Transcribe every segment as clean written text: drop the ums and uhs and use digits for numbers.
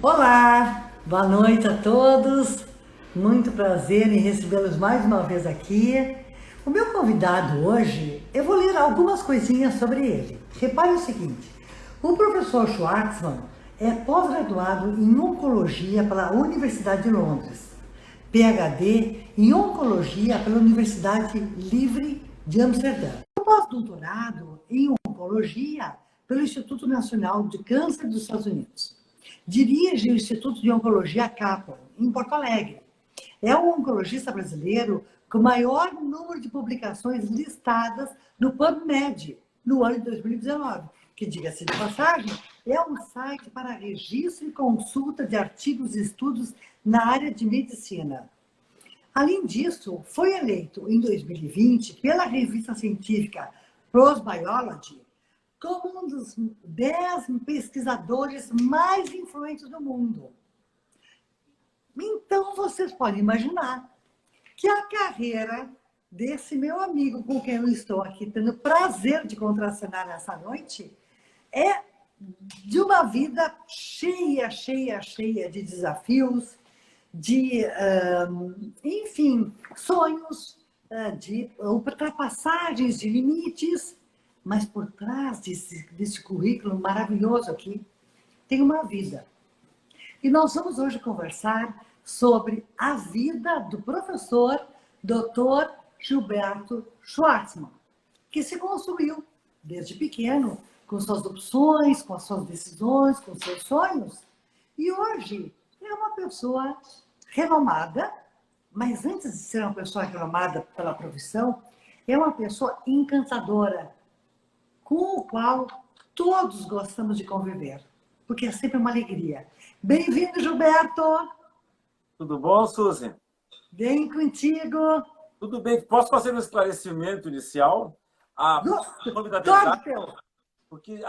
Olá, boa noite a todos. Muito prazer em recebê-los mais uma vez aqui. O meu convidado hoje, eu vou ler algumas coisinhas sobre ele. Repare o seguinte: o professor Schwartzman é pós-graduado em Oncologia pela Universidade de Londres, PhD em Oncologia pela Universidade Livre de Amsterdã, pós-doutorado em Oncologia pelo Instituto Nacional de Câncer dos Estados Unidos. Dirige o Instituto de Oncologia Kaplan, em Porto Alegre. É o oncologista brasileiro com maior número de publicações listadas no PubMed no ano de 2019, que, diga-se de passagem, é um site para registro e consulta de artigos e estudos na área de medicina. Além disso, foi eleito em 2020 pela revista científica PROS Biology como um dos 10 pesquisadores mais influentes do mundo. Então, vocês podem imaginar que a carreira desse meu amigo com quem eu estou aqui tendo o prazer de contracenar nessa noite é de uma vida cheia de desafios, de, enfim, sonhos, de ultrapassagens de limites, mas por trás desse currículo maravilhoso aqui, tem uma vida. E nós vamos hoje conversar sobre a vida do professor Dr. Gilberto Schwartzman, que se construiu desde pequeno com suas opções, com as suas decisões, com seus sonhos, e hoje é uma pessoa renomada, mas antes de ser uma pessoa renomada pela profissão, é uma pessoa encantadora, com o qual todos gostamos de conviver, porque é sempre uma alegria. Bem-vindo, Gilberto! Tudo bom, Suzy? Bem contigo! Tudo bem. Posso fazer um esclarecimento inicial? A nome da verdade, porque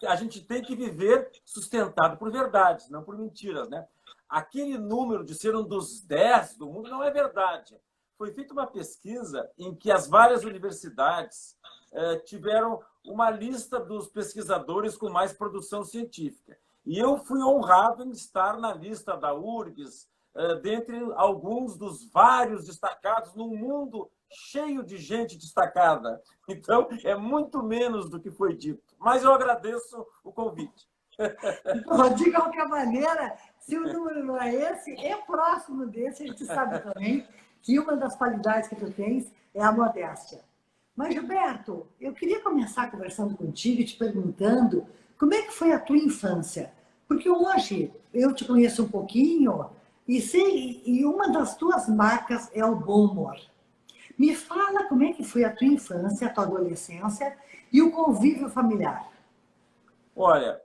a gente tem que viver sustentado por verdades, não por mentiras, né? Aquele número de ser um dos 10 do mundo não é verdade. Foi feita uma pesquisa em que as várias universidades tiveram uma lista dos pesquisadores com mais produção científica. E eu fui honrado em estar na lista da URGS, dentre alguns dos vários destacados num mundo cheio de gente destacada. Então, é muito menos do que foi dito. Mas eu agradeço o convite. De qualquer maneira, se o número não é esse, é próximo desse. A gente sabe também que uma das qualidades que tu tens é a modéstia. Mas, Gilberto, eu queria começar conversando contigo e te perguntando como é que foi a tua infância? Porque hoje eu te conheço um pouquinho e sei, e uma das tuas marcas é o bom humor. Me fala como é que foi a tua infância, a tua adolescência e o convívio familiar. Olha,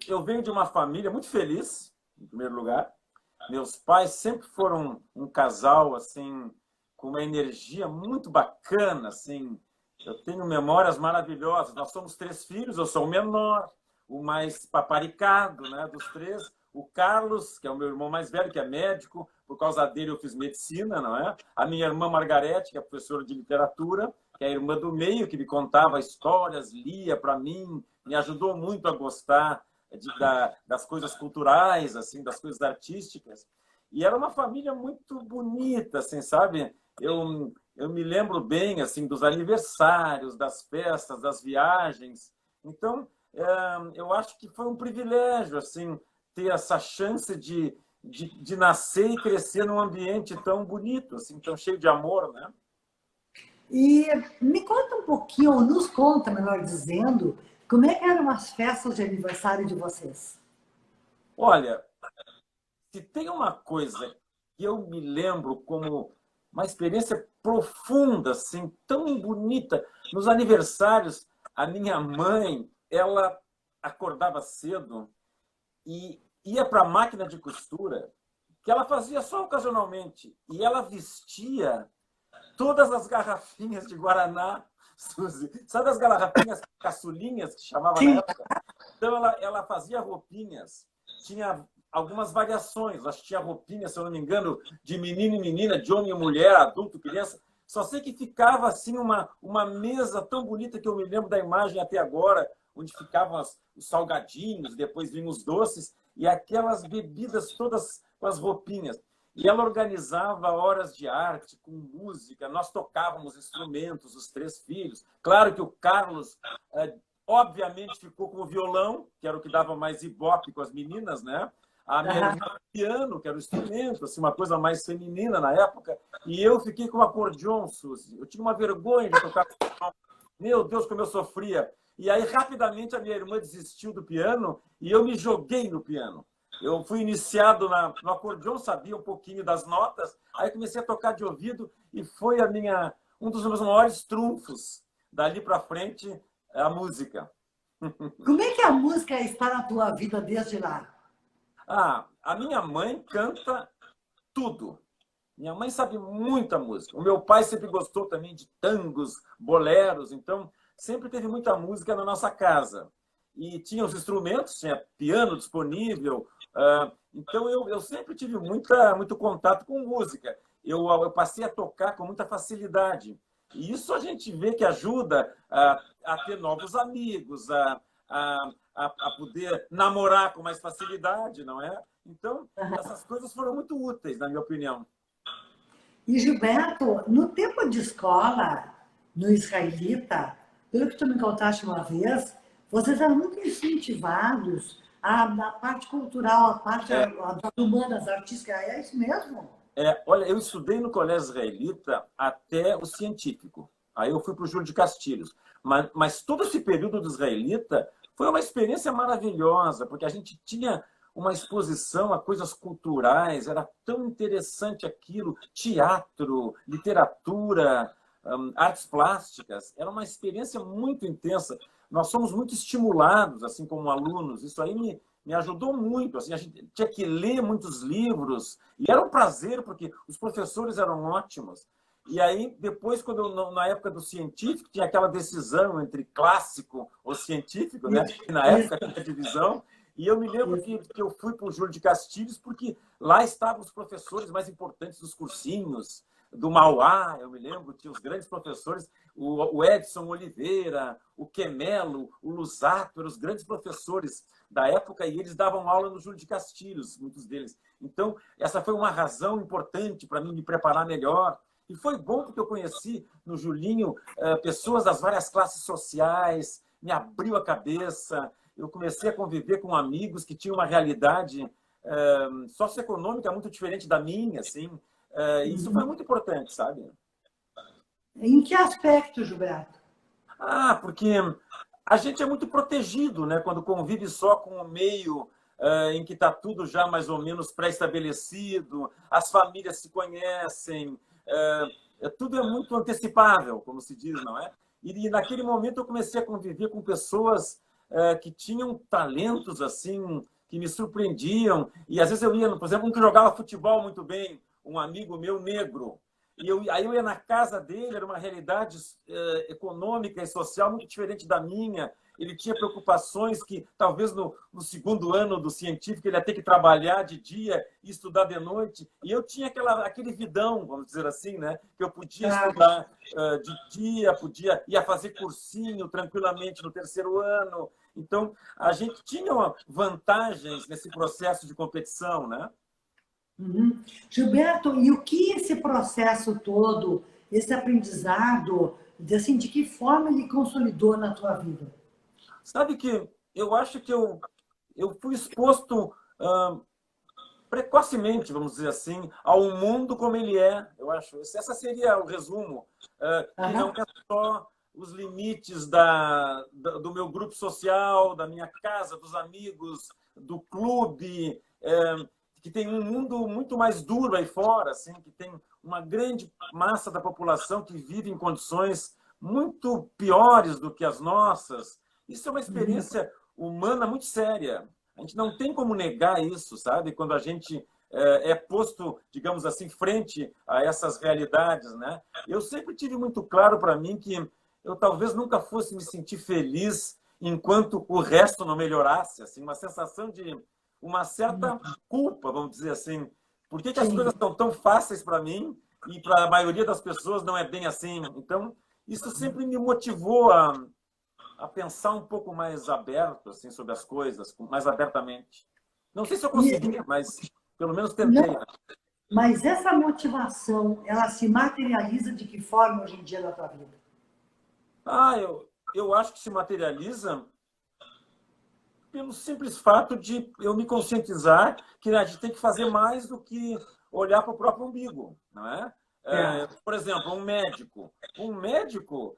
eu venho de uma família muito feliz, em primeiro lugar. Meus pais sempre foram um casal assim com uma energia muito bacana, assim. Eu tenho memórias maravilhosas. Nós somos 3 filhos, eu sou o menor, o mais paparicado, né, dos 3. O Carlos, que é o meu irmão mais velho, que é médico, por causa dele eu fiz medicina, não é? A minha irmã Margarete, que é professora de literatura, que é a irmã do meio, que me contava histórias, lia para mim, me ajudou muito a gostar das coisas culturais, assim, das coisas artísticas. E era uma família muito bonita, assim, sabe? Eu me lembro bem assim dos aniversários, das festas, das viagens. Então, eu acho que foi um privilégio assim ter essa chance de nascer e crescer num ambiente tão bonito, assim, tão cheio de amor, né? E me conta um pouquinho, ou nos conta, melhor dizendo, como é que eram as festas de aniversário de vocês? Olha, se tem uma coisa que eu me lembro como uma experiência profunda, assim, tão bonita, nos aniversários, a minha mãe, ela acordava cedo e ia para a máquina de costura, que ela fazia só ocasionalmente, e ela vestia todas as garrafinhas de Guaraná, Suzy. Sabe as garrafinhas caçulinhas que chamava na Sim. época? Então ela fazia roupinhas, tinha algumas variações, acho que tinha roupinha, se eu não me engano, de menino e menina, de homem e mulher, adulto, criança. Só sei que ficava assim uma mesa tão bonita que eu me lembro da imagem até agora, onde ficavam os salgadinhos, depois vinham os doces, e aquelas bebidas todas com as roupinhas. E ela organizava horas de arte com música, nós tocávamos instrumentos, os 3 filhos. Claro que o Carlos, obviamente, ficou com o violão, que era o que dava mais ibope com as meninas, né? A minha irmã, piano, que era o instrumento, assim, uma coisa mais feminina na época. E eu fiquei com o acordeon, Suzy. Eu tinha uma vergonha de tocar acordeon. Meu Deus, como eu sofria. E aí, rapidamente, a minha irmã desistiu do piano e eu me joguei no piano. Eu fui iniciado no acordeon, sabia um pouquinho das notas, aí comecei a tocar de ouvido e foi um dos meus maiores trunfos. Dali para frente, a música. Como é que a música está na tua vida desde lá? A minha mãe canta tudo. Minha mãe sabe muita música. O meu pai sempre gostou também de tangos, boleros, então sempre teve muita música na nossa casa. E tinha os instrumentos, tinha piano disponível. Então eu sempre tive muito contato com música. Eu passei a tocar com muita facilidade. E isso a gente vê que ajuda a ter novos amigos, a poder namorar com mais facilidade, não é? Então, essas coisas foram muito úteis, na minha opinião. E, Gilberto, no tempo de escola, no israelita, pelo que tu me contaste uma vez, vocês eram muito incentivados na parte cultural, a parte das humanas, artísticas. É isso mesmo? Olha, eu estudei no colégio israelita até o científico. Aí eu fui para o Júlio de Castilhos. Mas todo esse período do israelita foi uma experiência maravilhosa, porque a gente tinha uma exposição a coisas culturais, era tão interessante aquilo, teatro, literatura, artes plásticas, era uma experiência muito intensa. Nós somos muito estimulados, assim como alunos, isso aí me ajudou muito. Assim, a gente tinha que ler muitos livros, e era um prazer, porque os professores eram ótimos. E aí, depois, na época do científico, tinha aquela decisão entre clássico ou científico, né? Na época tinha divisão. E eu me lembro que eu fui para o Júlio de Castilhos, porque lá estavam os professores mais importantes dos cursinhos, do Mauá, eu me lembro, tinha os grandes professores, o Edson Oliveira, o Quemelo, o Lusato, eram os grandes professores da época, e eles davam aula no Júlio de Castilhos, muitos deles. Então, essa foi uma razão importante para mim me preparar melhor. E foi bom porque eu conheci no Julinho pessoas das várias classes sociais, me abriu a cabeça, eu comecei a conviver com amigos que tinham uma realidade socioeconômica muito diferente da minha, assim. Isso foi muito importante, sabe? Em que aspecto, Gilberto? Porque a gente é muito protegido, né? Quando convive só com o meio em que está tudo já mais ou menos pré-estabelecido, as famílias se conhecem, tudo é muito antecipável, como se diz, não é? E naquele momento eu comecei a conviver com pessoas que tinham talentos assim que me surpreendiam. E às vezes eu ia, por exemplo, um que jogava futebol muito bem, um amigo meu negro. E aí eu ia na casa dele, era uma realidade econômica e social muito diferente da minha. Ele tinha preocupações que talvez no segundo ano do científico ele ia ter que trabalhar de dia e estudar de noite. E eu tinha aquele vidão, vamos dizer assim, né? Que eu podia estudar de dia, ia fazer cursinho tranquilamente no terceiro ano. Então, a gente tinha vantagens nesse processo de competição, né? Gilberto, e o que esse processo todo, esse aprendizado, assim, de que forma ele consolidou na tua vida? Sabe que eu acho que eu fui exposto precocemente, vamos dizer assim, ao mundo como ele é. Eu acho. Esse seria o resumo. Que não é só os limites do meu grupo social, da minha casa, dos amigos, do clube, que tem um mundo muito mais duro aí fora, assim, que tem uma grande massa da população que vive em condições muito piores do que as nossas. Isso é uma experiência humana muito séria. A gente não tem como negar isso, sabe? Quando a gente é posto, digamos assim, frente a essas realidades, né? Eu sempre tive muito claro para mim que eu talvez nunca fosse me sentir feliz enquanto o resto não melhorasse, assim, uma sensação de uma certa culpa, vamos dizer assim. Por que as coisas são tão fáceis para mim e para a maioria das pessoas não é bem assim? Então, isso sempre me motivou a pensar um pouco mais aberto assim, sobre as coisas, mais abertamente. Não sei se eu consegui, mas pelo menos tentei. Não, mas essa motivação, ela se materializa de que forma hoje em dia na tua vida? Eu acho que se materializa pelo simples fato de eu me conscientizar que a gente tem que fazer mais do que olhar para o próprio umbigo, não é? Por exemplo, um médico. Um médico,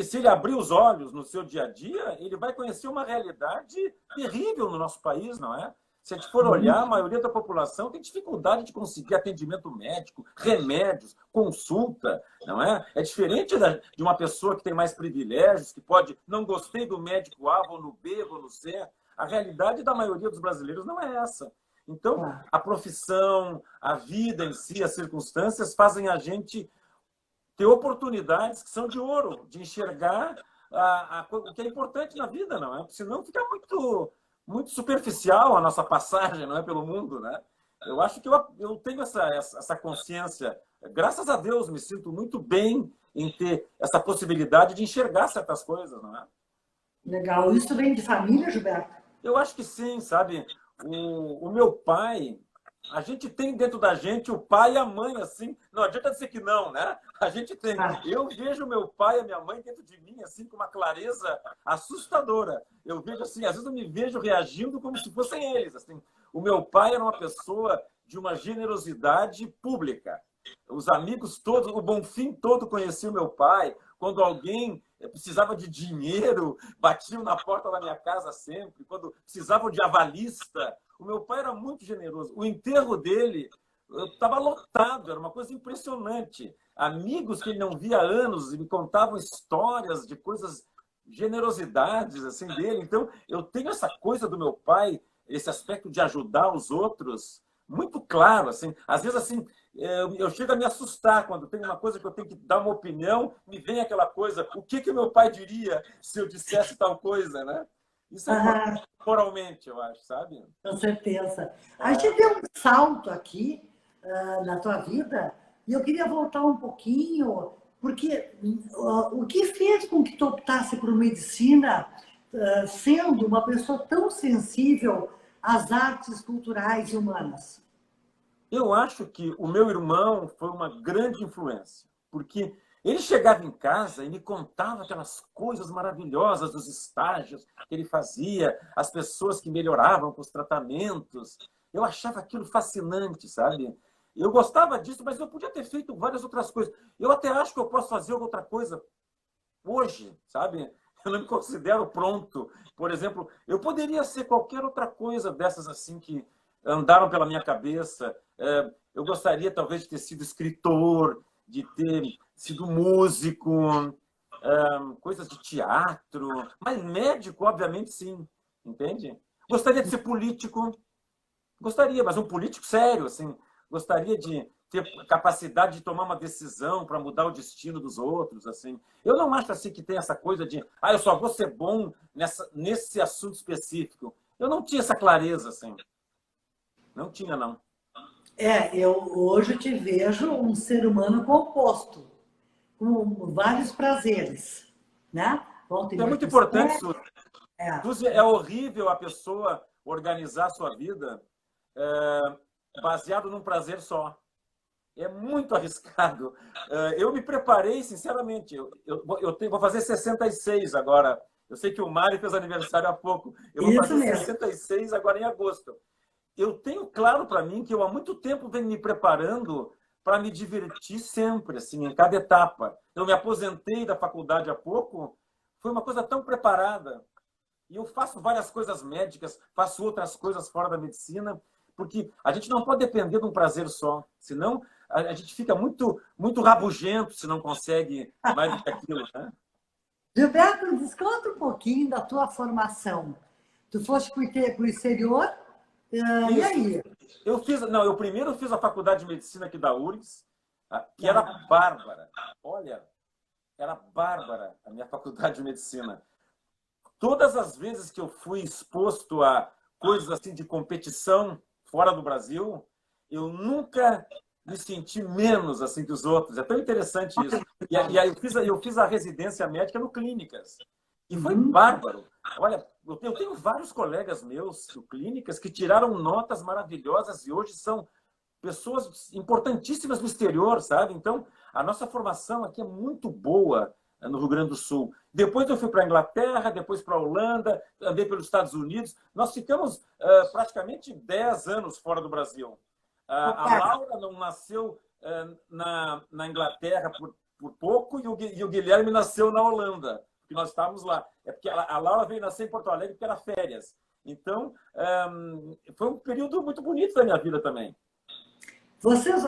se ele abrir os olhos no seu dia a dia, ele vai conhecer uma realidade terrível no nosso país, não é? Se a gente for olhar, a maioria da população tem dificuldade de conseguir atendimento médico, remédios, consulta, não é? É diferente de uma pessoa que tem mais privilégios, que pode, não gostei do médico A, vou no B, vou no C. A realidade da maioria dos brasileiros não é essa. Então, a profissão, a vida em si, as circunstâncias fazem a gente ter oportunidades que são de ouro, de enxergar o que é importante na vida, não é? Senão fica muito superficial a nossa passagem, não é, pelo mundo, né? Eu acho que eu tenho essa consciência. Graças a Deus, me sinto muito bem em ter essa possibilidade de enxergar certas coisas, não é? Legal. Isso vem de família, Gilberto? Eu acho que sim, sabe? O meu pai, a gente tem dentro da gente o pai e a mãe, assim. Não adianta dizer que não, né? A gente tem. Eu vejo meu pai e a minha mãe dentro de mim, assim, com uma clareza assustadora. Eu vejo assim, às vezes eu me vejo reagindo como se fossem eles, assim. O meu pai era uma pessoa de uma generosidade pública. Os amigos todos, o Bonfim todo conhecia o meu pai. Quando alguém precisava de dinheiro, batiam na porta da minha casa sempre. Quando precisavam de avalista, o meu pai era muito generoso. O enterro dele estava lotado, era uma coisa impressionante. Amigos que ele não via há anos e me contavam histórias de coisas, generosidades assim dele. Então, eu tenho essa coisa do meu pai, esse aspecto de ajudar os outros, muito claro, assim. Às vezes, assim, eu chego a me assustar quando tem uma coisa que eu tenho que dar uma opinião, me vem aquela coisa, o que o meu pai diria se eu dissesse tal coisa, né? Isso é moralmente, eu acho, sabe? Com certeza. A gente deu um salto aqui na tua vida e eu queria voltar um pouquinho, porque o que fez com que tu optasse por medicina, sendo uma pessoa tão sensível às artes culturais e humanas? Eu acho que o meu irmão foi uma grande influência, porque ele chegava em casa e me contava aquelas coisas maravilhosas dos estágios que ele fazia, as pessoas que melhoravam com os tratamentos. Eu achava aquilo fascinante, sabe? Eu gostava disso, mas eu podia ter feito várias outras coisas. Eu até acho que eu posso fazer outra coisa hoje, sabe? Eu não me considero pronto. Por exemplo, eu poderia ser qualquer outra coisa dessas assim que andaram pela minha cabeça. Eu gostaria talvez de ter sido escritor, de ter sido músico, coisas de teatro, mas médico, obviamente, sim, entende? Gostaria de ser político, gostaria, mas um político sério, assim, gostaria de ter capacidade de tomar uma decisão para mudar o destino dos outros, assim. Eu não acho assim que tem essa coisa de, eu só vou ser bom nesse assunto específico. Eu não tinha essa clareza, assim. Não tinha, não. Eu hoje te vejo um ser humano composto, com vários prazeres, né? É muito importante, Suzy. Suzy, é horrível a pessoa organizar a sua vida baseado num prazer só. É muito arriscado. Eu me preparei, sinceramente. Vou fazer 66 agora. Eu sei que o Mário fez aniversário há pouco. Eu vou fazer 66 agora em agosto. Eu tenho claro para mim que eu há muito tempo venho me preparando para me divertir sempre, assim, em cada etapa. Eu me aposentei da faculdade há pouco, foi uma coisa tão preparada. E eu faço várias coisas médicas, faço outras coisas fora da medicina, porque a gente não pode depender de um prazer só, senão a gente fica muito rabugento se não consegue mais do que aquilo, né? Gilberto, desconta um pouquinho da tua formação. Tu foste para o exterior? E aí? Eu primeiro fiz a faculdade de medicina aqui da URGS, que era bárbara. Olha, era bárbara a minha faculdade de medicina. Todas as vezes que eu fui exposto a coisas assim de competição fora do Brasil, eu nunca me senti menos assim que os outros. É tão interessante isso. E aí eu fiz a residência médica no Clínicas, E foi bárbaro. Olha, eu tenho vários colegas meus, clínicas, que tiraram notas maravilhosas e hoje são pessoas importantíssimas no exterior, sabe? Então, a nossa formação aqui é muito boa no Rio Grande do Sul. Depois eu fui para a Inglaterra, depois para a Holanda, andei pelos Estados Unidos. Nós ficamos praticamente 10 anos fora do Brasil. A Laura não nasceu na Inglaterra por pouco e o Guilherme nasceu na Holanda, porque nós estávamos lá. É porque a Laura veio nascer em Porto Alegre porque era férias. Então, foi um período muito bonito da minha vida também.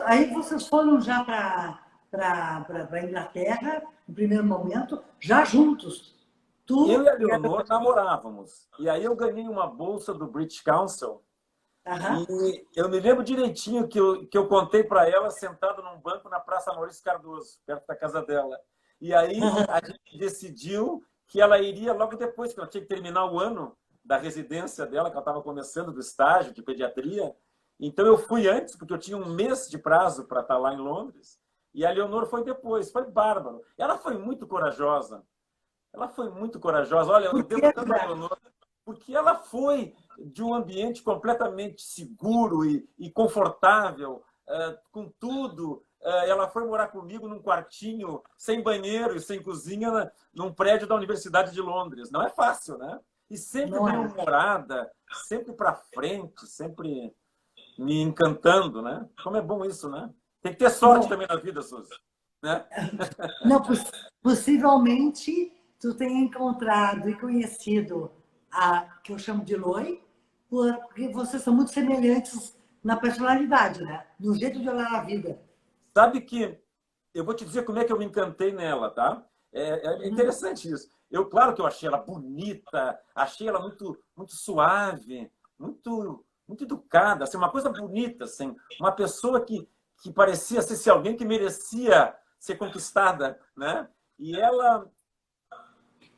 Aí vocês foram já para a Inglaterra, no primeiro momento, já juntos. Eu e a Leonor namorávamos. E aí eu ganhei uma bolsa do British Council. E eu me lembro direitinho que eu contei para ela sentado num banco na Praça Maurício Cardoso, perto da casa dela. E aí a gente decidiu que ela iria logo depois, que ela tinha que terminar o ano da residência dela, que ela estava começando do estágio de pediatria. Então eu fui antes, porque eu tinha um mês de prazo para estar lá em Londres. E a Leonor foi depois. Foi bárbaro. Ela foi muito corajosa. Ela foi muito corajosa. Olha, eu devo tanto a Leonor, porque ela foi de um ambiente completamente seguro e confortável, com tudo. Ela foi morar comigo num quartinho sem banheiro e sem cozinha num prédio da Universidade de Londres. Não é fácil, né? E sempre bem-humorada, sempre para frente, sempre me encantando, né? Como é bom isso, né? Tem que ter sorte também na vida, Suzy. Né? Não, possivelmente tu tenha encontrado e conhecido a que eu chamo de Loi, porque vocês são muito semelhantes na personalidade, né? No jeito de olhar a vida. Sabe que eu vou te dizer como é que eu me encantei nela, tá? É interessante isso. Claro que eu achei ela bonita, achei ela muito, muito suave, muito educada, assim, uma coisa bonita, assim, uma pessoa que parecia ser alguém que merecia ser conquistada, né? E ela,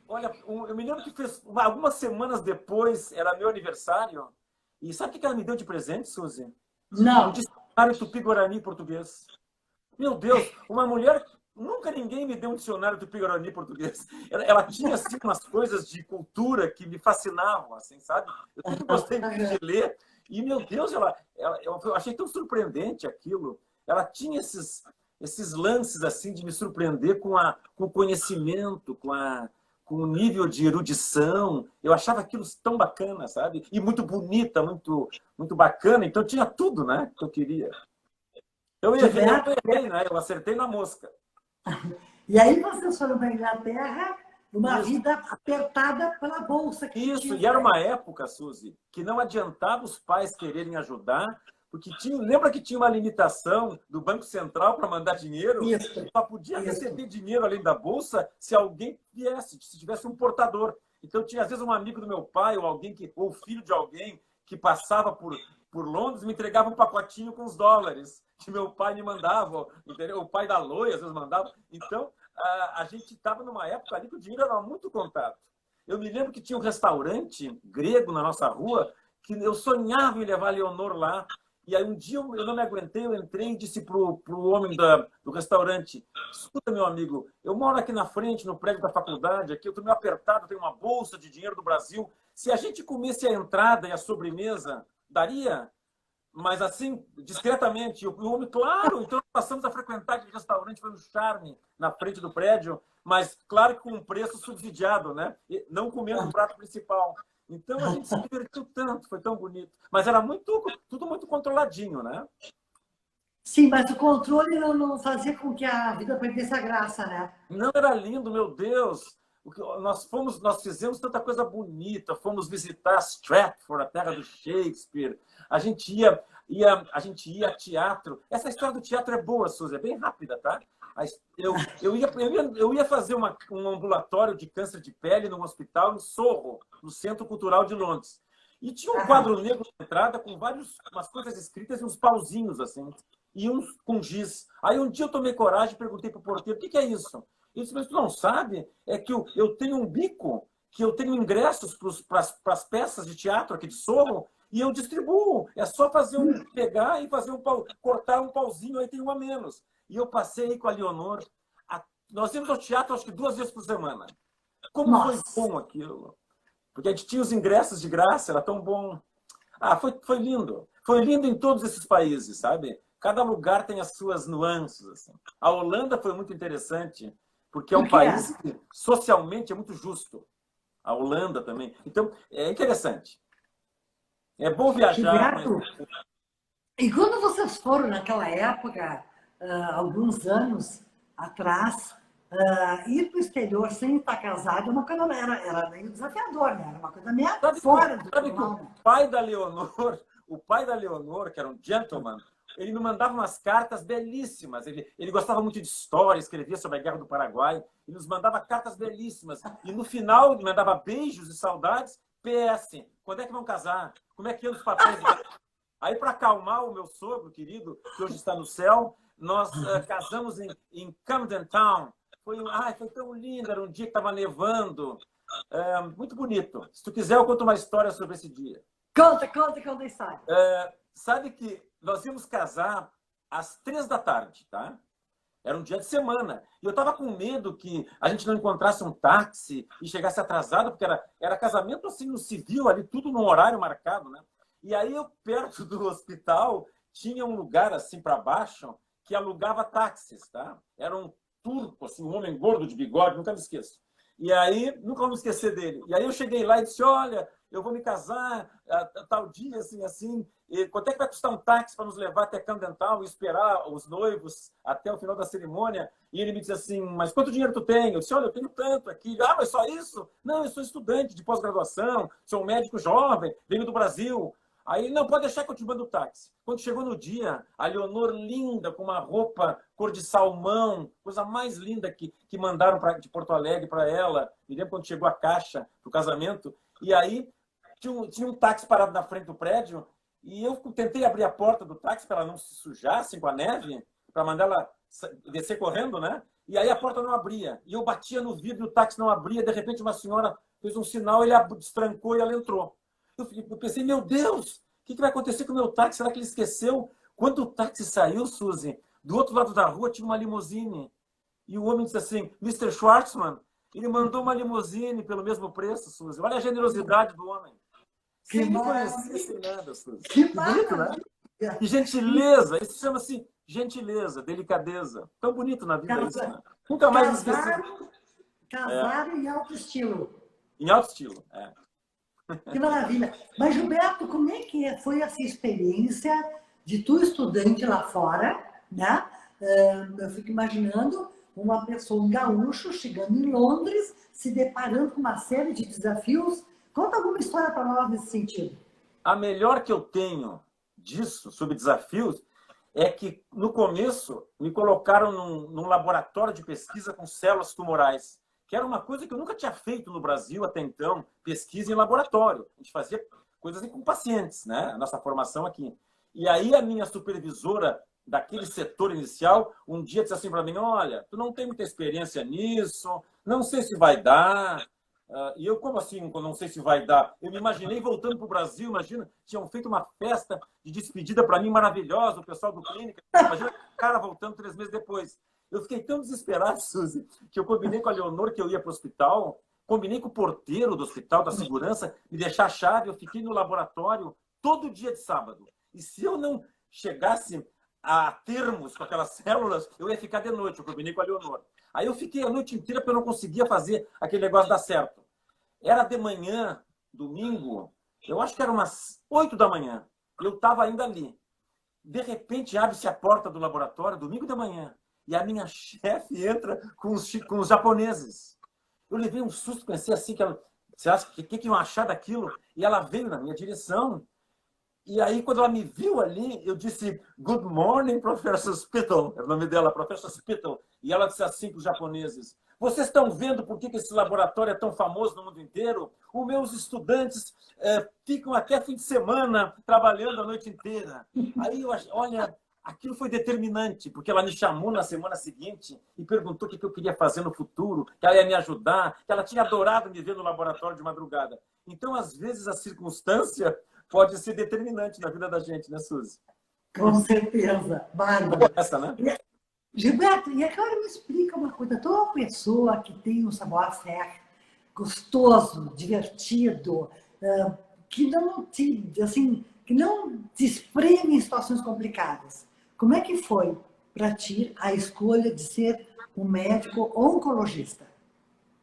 olha, eu me lembro que algumas semanas depois, era meu aniversário, e sabe o que ela me deu de presente, Suzy? Não. Um dicionário Tupi-Guarani português. Meu Deus, uma mulher... Nunca ninguém me deu um dicionário Tupi-Guarani português. Ela tinha, assim, umas coisas de cultura que me fascinavam, assim, sabe? Eu sempre gostei muito de ler. E, meu Deus, eu achei tão surpreendente aquilo. Ela tinha esses lances, assim, de me surpreender com o conhecimento, com o nível de erudição. Eu achava aquilo tão bacana, sabe? E muito bonita, muito, muito bacana. Então, tinha tudo, né, que eu queria. Eu errei, né? Eu acertei na mosca. E aí vocês foram para a Inglaterra, uma vida apertada pela bolsa. Isso, e era uma época, Suzy, que não adiantava os pais quererem ajudar, porque lembra que tinha uma limitação do Banco Central para mandar dinheiro? Só podia receber dinheiro além da bolsa se alguém viesse, se tivesse um portador. Então tinha às vezes um amigo do meu pai ou filho de alguém que passava por Londres, me entregava um pacotinho com os dólares que meu pai me mandava, entendeu? O pai da Loi às vezes mandava. Então a gente estava numa época ali que o dinheiro era muito contado. Eu me lembro que tinha um restaurante grego na nossa rua que eu sonhava em levar a Leonor lá. E aí um dia eu não me aguentei, eu entrei e disse pro homem do restaurante: escuta, meu amigo, eu moro aqui na frente, no prédio da faculdade, aqui eu estou meio apertado, tenho uma bolsa de dinheiro do Brasil. Se a gente comesse a entrada e a sobremesa, daria? Mas assim, discretamente. O homem, claro, então passamos a frequentar aquele restaurante, foi um charme na frente do prédio, mas claro que com um preço subsidiado, né? Não comendo o prato principal. Então a gente se divertiu tanto, foi tão bonito. Mas era tudo muito controladinho, né? Sim, mas o controle não fazia com que a vida perdesse a graça, né? Não, era lindo, meu Deus. Nós fizemos tanta coisa bonita, fomos visitar Stratford, a terra do Shakespeare. A gente ia a teatro. Essa história do teatro é boa, Suzy, é bem rápida, tá? Eu ia fazer um ambulatório de câncer de pele num hospital em Soho, no Centro Cultural de Londres. E tinha um quadro negro na entrada com umas coisas escritas e uns pauzinhos, assim, e uns com giz. Aí um dia eu tomei coragem e perguntei para o porteiro: o que é isso? Ele disse: mas tu não sabe? É que eu tenho um bico, que eu tenho ingressos para as peças de teatro aqui de Soho, e eu distribuo. É só pegar e cortar um pauzinho, aí tem um a menos. E eu passei aí com a Leonor. Nós íamos ao teatro, acho que 2 vezes por semana. Como foi Nossa, bom aquilo. Porque a gente tinha os ingressos de graça, era tão bom. Foi lindo. Foi lindo em todos esses países, sabe? Cada lugar tem as suas nuances. Assim. A Holanda foi muito interessante, porque é por um quê? país que socialmente é muito justo. A Holanda também. Então, é interessante. É bom viajar, Gilberto, conhecer. e quando vocês foram naquela época, alguns anos atrás, ir para o exterior sem estar casado é uma coisa, era meio desafiador, né? Era uma coisa meio fora do Sabe que normal, né? o pai da Leonor, que era um gentleman, ele me mandava umas cartas belíssimas. Ele gostava muito de história, escrevia sobre a Guerra do Paraguai. Ele nos mandava cartas belíssimas. E no final, ele mandava beijos e saudades. PS, quando é que vão casar? Como é que é os papéis? Aí, para acalmar o meu sogro querido, que hoje está no céu, nós casamos em Camden Town. Foi tão lindo, era um dia que estava nevando. Muito bonito. Se tu quiser, eu conto uma história sobre esse dia. Conta a história. Sabe que nós íamos casar às 3 da tarde, tá? Era um dia de semana. E eu estava com medo que a gente não encontrasse um táxi e chegasse atrasado, porque era casamento assim no civil, ali tudo num horário marcado, né? E aí, eu, perto do hospital, tinha um lugar assim para baixo que alugava táxis, tá? Era um turco, assim, um homem gordo de bigode, nunca me esqueço. E aí, nunca vou me esquecer dele. E aí eu cheguei lá e disse, olha, eu vou me casar tal dia, assim, e quanto é que vai custar um táxi para nos levar até Camden Town e esperar os noivos até o final da cerimônia? E ele me disse assim, mas quanto dinheiro tu tem? Eu disse, olha, eu tenho tanto aqui. Mas só isso? Não, eu sou estudante de pós-graduação, sou um médico jovem, venho do Brasil. Aí, não, pode deixar que eu te mando o táxi. Quando chegou no dia, a Leonor linda, com uma roupa cor de salmão, coisa mais linda que mandaram de Porto Alegre para ela. Me lembro quando chegou a caixa do casamento. E aí, tinha um táxi parado na frente do prédio e eu tentei abrir a porta do táxi para ela não se sujar assim, com a neve, para mandar ela descer correndo, né? E aí a porta não abria. E eu batia no vidro e o táxi não abria. De repente, uma senhora fez um sinal, ele destrancou e ela entrou. Eu pensei, meu Deus, o que vai acontecer com o meu táxi? Será que ele esqueceu? Quando o táxi saiu, Suzy, do outro lado da rua tinha uma limusine. E o homem disse assim, Mr. Schwartzman, ele mandou uma limusine pelo mesmo preço, Suzy. Olha a generosidade do homem. Que Sem me maravilha! conhecer, sem nada, Suzy. Que Que bonito, né? maravilha! E gentileza, isso chama-se gentileza, delicadeza. Tão bonito na vida isso, né? Nunca mais me esqueci. Casaram em alto estilo. Em alto estilo, Que maravilha. Mas, Gilberto, como é que foi essa experiência de tu estudante lá fora, né? Eu fico imaginando uma pessoa, um gaúcho, chegando em Londres, se deparando com uma série de desafios. Conta alguma história para nós nesse sentido. A melhor que eu tenho disso, sobre desafios, é que, no começo, me colocaram num laboratório de pesquisa com células tumorais, que era uma coisa que eu nunca tinha feito no Brasil até então, pesquisa em laboratório. A gente fazia coisas com pacientes, né? A nossa formação aqui. E aí a minha supervisora daquele setor inicial, um dia disse assim para mim, olha, tu não tem muita experiência nisso, não sei se vai dar. E eu, como assim, não sei se vai dar? Eu me imaginei voltando para o Brasil, imagina, tinham feito uma festa de despedida para mim maravilhosa, o pessoal do clínica, imagina o cara voltando 3 meses depois. Eu fiquei tão desesperado, Suzy, que eu combinei com a Leonor que eu ia para o hospital, combinei com o porteiro do hospital, da segurança, me deixar a chave, eu fiquei no laboratório todo dia de sábado. E se eu não chegasse a termos com aquelas células, eu ia ficar de noite, eu combinei com a Leonor. Aí eu fiquei a noite inteira porque eu não conseguia fazer aquele negócio dar certo. Era de manhã, domingo, eu acho que era umas 8 da manhã, eu estava ainda ali. De repente, abre-se a porta do laboratório, domingo de manhã, e a minha chefe entra com os japoneses. Eu levei um susto, pensei assim, você acha que iam achar daquilo? E ela veio na minha direção. E aí, quando ela me viu ali, eu disse, Good morning, Professor Spittle. É o nome dela, Professor Spittle. E ela disse assim para os japoneses, vocês estão vendo por que esse laboratório é tão famoso no mundo inteiro? Os meus estudantes ficam até fim de semana trabalhando a noite inteira. Aí, olha, aquilo foi determinante, porque ela me chamou na semana seguinte e perguntou o que eu queria fazer no futuro, que ela ia me ajudar, que ela tinha adorado me ver no laboratório de madrugada. Então, às vezes, a circunstância pode ser determinante na vida da gente, né, Suzy? Com certeza, Bárbara. Essa, né? Gilberto, e agora me explica uma coisa. Toda pessoa que tem um savoir-faire gostoso, divertido, que não te espreme em situações complicadas. Como é que foi para ti a escolha de ser um médico oncologista,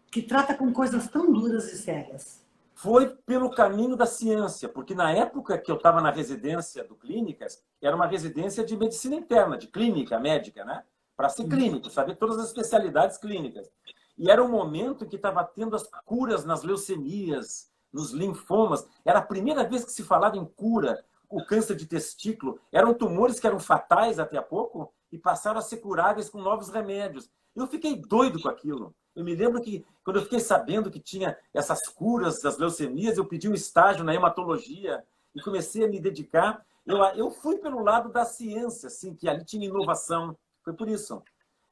que trata com coisas tão duras e sérias? Foi pelo caminho da ciência, porque na época que eu estava na residência do Clínicas, era uma residência de medicina interna, de clínica médica, né? Para ser clínico, saber todas as especialidades clínicas. E era um momento que estava tendo as curas nas leucemias, nos linfomas. Era a primeira vez que se falava em cura. O câncer de testículo eram tumores que eram fatais até há pouco e passaram a ser curáveis com novos remédios. Eu fiquei doido com aquilo. Eu me lembro que, quando eu fiquei sabendo que tinha essas curas das leucemias, eu pedi um estágio na hematologia e comecei a me dedicar. Eu fui pelo lado da ciência, assim, que ali tinha inovação. Foi por isso.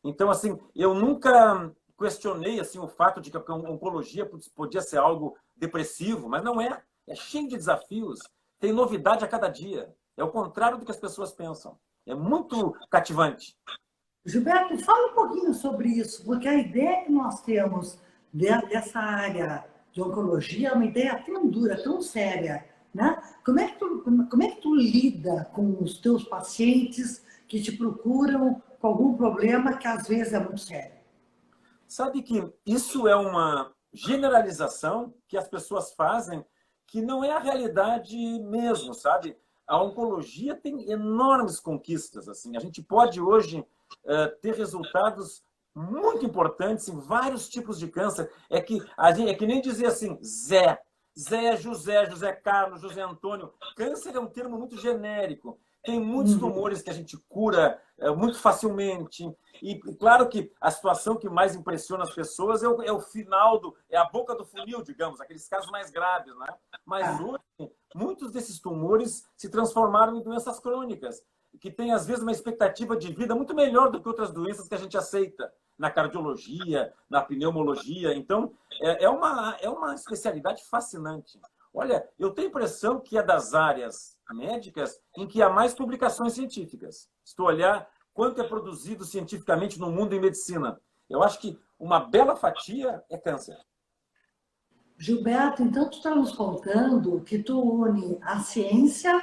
Então, assim, eu nunca questionei assim, o fato de que a oncologia podia ser algo depressivo, mas não é. É cheio de desafios. Tem novidade a cada dia. É o contrário do que as pessoas pensam. É muito cativante. Gilberto, fala um pouquinho sobre isso, porque a ideia que nós temos dessa área de oncologia é uma ideia tão dura, tão séria, né? Como é que tu lida com os teus pacientes que te procuram com algum problema que às vezes é muito sério? Sabe que isso é uma generalização que as pessoas fazem que não é a realidade mesmo, sabe? A oncologia tem enormes conquistas. Assim. A gente pode hoje ter resultados muito importantes em vários tipos de câncer. É que nem dizer assim, Zé José, José Carlos, José Antônio. Câncer é um termo muito genérico. Tem muitos tumores que a gente cura muito facilmente. E claro que a situação que mais impressiona as pessoas é o final, é a boca do funil, digamos, aqueles casos mais graves, né? Mas hoje, muitos desses tumores se transformaram em doenças crônicas, que têm, às vezes, uma expectativa de vida muito melhor do que outras doenças que a gente aceita na cardiologia, na pneumologia. Então, é uma especialidade fascinante. Olha, eu tenho a impressão que é das áreas médicas em que há mais publicações científicas. Se tu olhar quanto é produzido cientificamente no mundo em medicina, eu acho que uma bela fatia é câncer. Gilberto, então tu está nos contando que tu une a ciência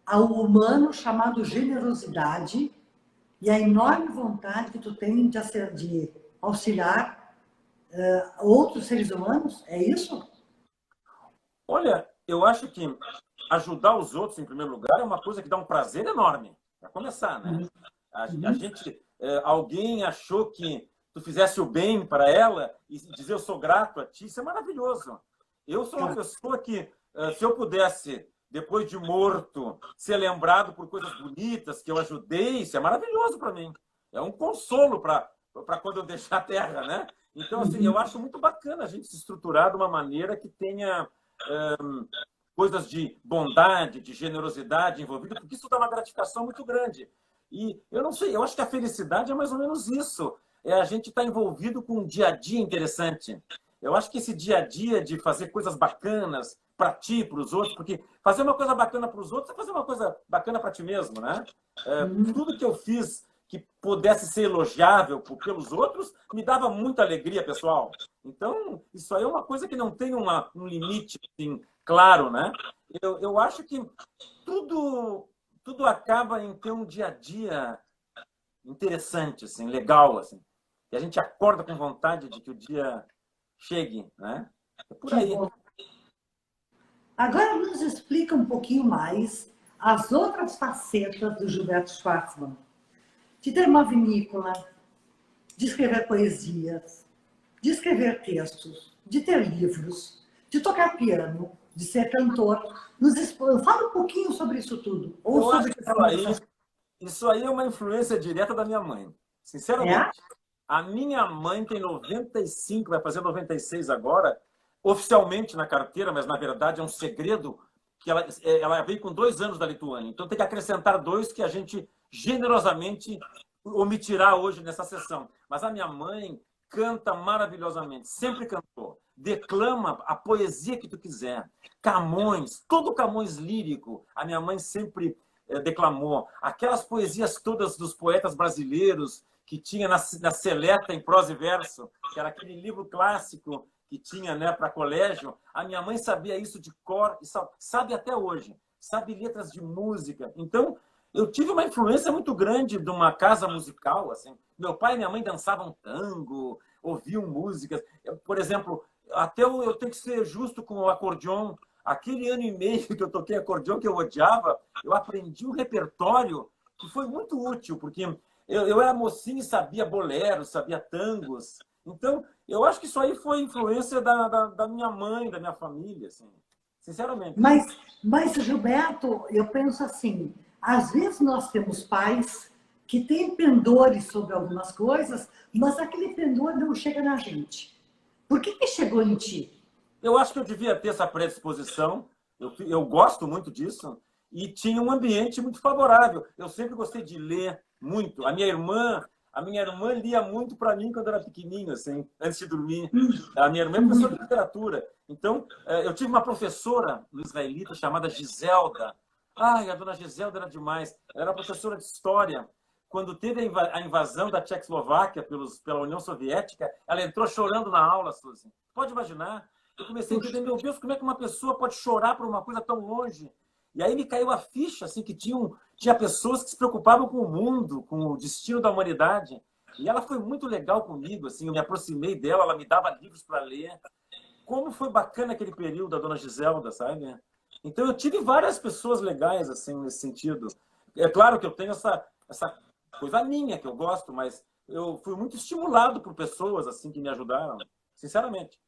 ao humano chamado generosidade e a enorme vontade que tu tem de auxiliar outros seres humanos, é isso? Olha, eu acho que ajudar os outros, em primeiro lugar, é uma coisa que dá um prazer enorme, para começar, né? Alguém achou que tu fizesse o bem para ela e dizer eu sou grato a ti, isso é maravilhoso. Eu sou uma pessoa que, se eu pudesse, depois de morto, ser lembrado por coisas bonitas que eu ajudei, isso é maravilhoso para mim. É um consolo para quando eu deixar a Terra, né? Então, assim, eu acho muito bacana a gente se estruturar de uma maneira que tenha coisas de bondade, de generosidade envolvida, porque isso dá uma gratificação muito grande. E eu não sei, eu acho que a felicidade é mais ou menos isso. É a gente estar envolvido com um dia a dia interessante. Eu acho que esse dia a dia de fazer coisas bacanas para ti, para os outros, porque fazer uma coisa bacana para os outros é fazer uma coisa bacana para ti mesmo, né? Tudo que eu fiz que pudesse ser elogiável pelos outros me dava muita alegria, pessoal. Então, isso aí é uma coisa que não tem um limite assim, claro, né? Eu acho que tudo acaba em ter um dia a dia interessante, assim, legal, assim. E a gente acorda com vontade de que o dia chegue, né? É por aí. Agora nos explica um pouquinho mais as outras facetas do Gilberto Schwartzman. De ter uma vinícola, de escrever poesias, de escrever textos, de ter livros, de tocar piano, de ser cantor. Fala um pouquinho sobre isso tudo. Ou sobre isso aí é uma influência direta da minha mãe. Sinceramente. A minha mãe tem 95, vai fazer 96 agora, oficialmente na carteira, mas na verdade é um segredo, que ela veio com 2 anos da Lituânia. Então tem que acrescentar 2 que a gente generosamente omitirá hoje nessa sessão. Mas a minha mãe canta maravilhosamente, sempre cantou. Declama a poesia que tu quiser. Camões, todo Camões lírico, a minha mãe sempre declamou. Aquelas poesias todas dos poetas brasileiros que tinha na Seleta em prosa e verso, que era aquele livro clássico que tinha, né, para colégio, a minha mãe sabia isso de cor, e sabe até hoje, sabe letras de música. Então, eu tive uma influência muito grande de uma casa musical. Assim. Meu pai e minha mãe dançavam tango, ouviam músicas. Por exemplo, até eu tenho que ser justo com o acordeon. Aquele ano e meio que eu toquei acordeon, que eu odiava, eu aprendi um repertório que foi muito útil, porque eu era mocinho e sabia bolero, sabia tangos. Então, eu acho que isso aí foi influência da minha mãe, da minha família, assim, sinceramente. Mas, Gilberto, eu penso assim, às vezes nós temos pais que têm pendores sobre algumas coisas, mas aquele pendor não chega na gente. Por que chegou em ti? Eu acho que eu devia ter essa predisposição, eu gosto muito disso, e tinha um ambiente muito favorável. Eu sempre gostei de ler muito. A minha irmã lia muito para mim quando eu era pequenininho, assim, antes de dormir. A minha irmã é professora de literatura. Então, eu tive uma professora no israelita chamada Giselda. Ai, a dona Giselda era demais. Ela era professora de história. Quando teve a invasão da Tchecoslováquia pela União Soviética, ela entrou chorando na aula, Suzy. Pode imaginar? Eu comecei a entender, meu Deus, como é que uma pessoa pode chorar por uma coisa tão longe? E aí me caiu a ficha, assim, que tinha pessoas que se preocupavam com o mundo, com o destino da humanidade. E ela foi muito legal comigo, assim, eu me aproximei dela, ela me dava livros para ler. Como foi bacana aquele período da dona Giselda, sabe? Então eu tive várias pessoas legais, assim, nesse sentido. É claro que eu tenho essa coisa minha que eu gosto, mas eu fui muito estimulado por pessoas, assim, que me ajudaram, sinceramente.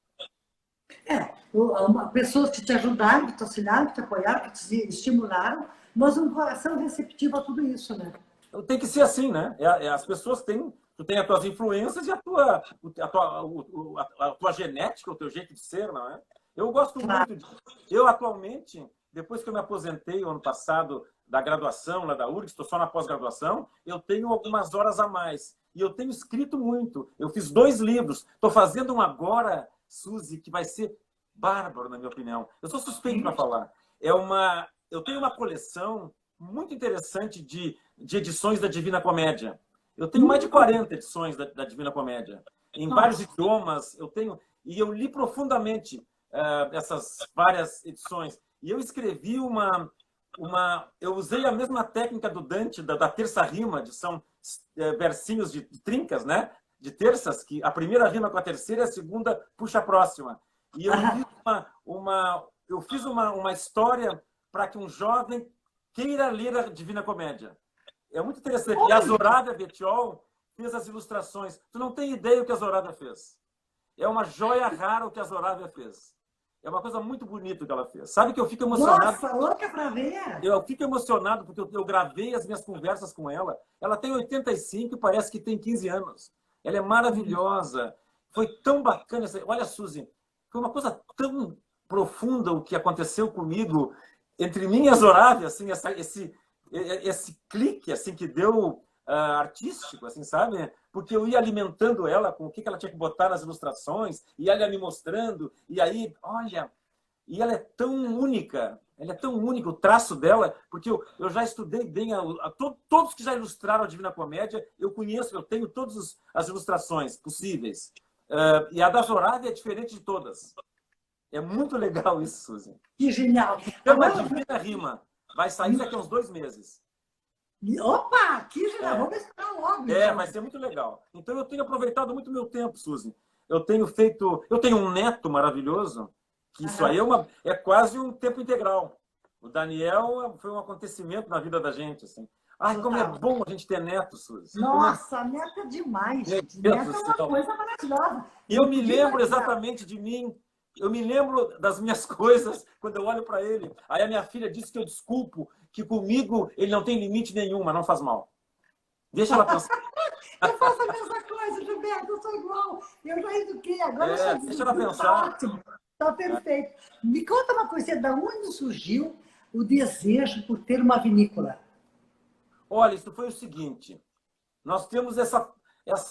Pessoas que te ajudaram, que te auxiliaram, que te apoiaram, que te estimularam, mas um coração receptivo a tudo isso, né? Tem que ser assim, né? As pessoas têm... Tu tem as tuas influências e a tua genética, o teu jeito de ser, não é? Eu gosto muito disso. Eu, atualmente, depois que eu me aposentei o ano passado da graduação, lá da URGS, estou só na pós-graduação, eu tenho algumas horas a mais. E eu tenho escrito muito. Eu fiz 2 livros. Estou fazendo um agora, Suzy, que vai ser bárbaro, na minha opinião. Eu sou suspeito para falar. Eu tenho uma coleção muito interessante de edições da Divina Comédia. Eu tenho mais de 40 edições da Divina Comédia. Em vários idiomas, e eu li profundamente essas várias edições. E eu escrevi eu usei a mesma técnica do Dante, da terça rima, são versinhos de trincas, né? De terças, que a primeira rima com a terceira e a segunda puxa a próxima. E eu fiz uma história para que um jovem queira ler a Divina Comédia. É muito interessante. E a Zoraida Betiol fez as ilustrações. Tu não tem ideia o que a Zoraida fez. É uma joia rara o que a Zoraida fez. É uma coisa muito bonita que ela fez. Sabe que eu fico emocionado? Nossa, louca pra ver! Eu fico emocionado porque eu gravei as minhas conversas com ela. Ela tem 85 e parece que tem 15 anos. Ela é maravilhosa. Foi tão bacana. Olha, Suzy, foi uma coisa tão profunda o que aconteceu comigo entre mim e a Zoraida, assim, esse clique assim que deu artístico, assim, sabe? Porque eu ia alimentando ela com o que ela tinha que botar nas ilustrações, e ela ia me mostrando, e aí, olha, e ela é tão única, o traço dela, porque eu já estudei bem, todos que já ilustraram a Divina Comédia, eu conheço, eu tenho todas as ilustrações possíveis. E a da Zoraida é diferente de todas. É muito legal isso, Suzy. Que genial! Chama Divina Rima. Vai sair daqui a uns 2 meses. Opa, que genial! Vamos esperar logo. Vai ser muito legal. Então eu tenho aproveitado muito meu tempo, Suzy. Eu tenho um neto maravilhoso, que isso aí é quase um tempo integral. O Daniel foi um acontecimento na vida da gente, assim. Ai, como é bom a gente ter neto, Suzy. Nossa, neto é demais, gente. Neto é uma coisa maravilhosa. E eu me lembro exatamente de mim. Eu me lembro das minhas coisas quando eu olho para ele. Aí a minha filha disse que eu desculpo, que comigo ele não tem limite nenhum, mas não faz mal. Deixa ela pensar. Eu faço a mesma coisa, Gilberto, eu sou igual. Eu já eduquei, agora eu deixa ela pensar. Tá ótimo, tá perfeito. Me conta uma coisa, da onde surgiu o desejo por ter uma vinícola? Olha, isso foi o seguinte. Nós temos essa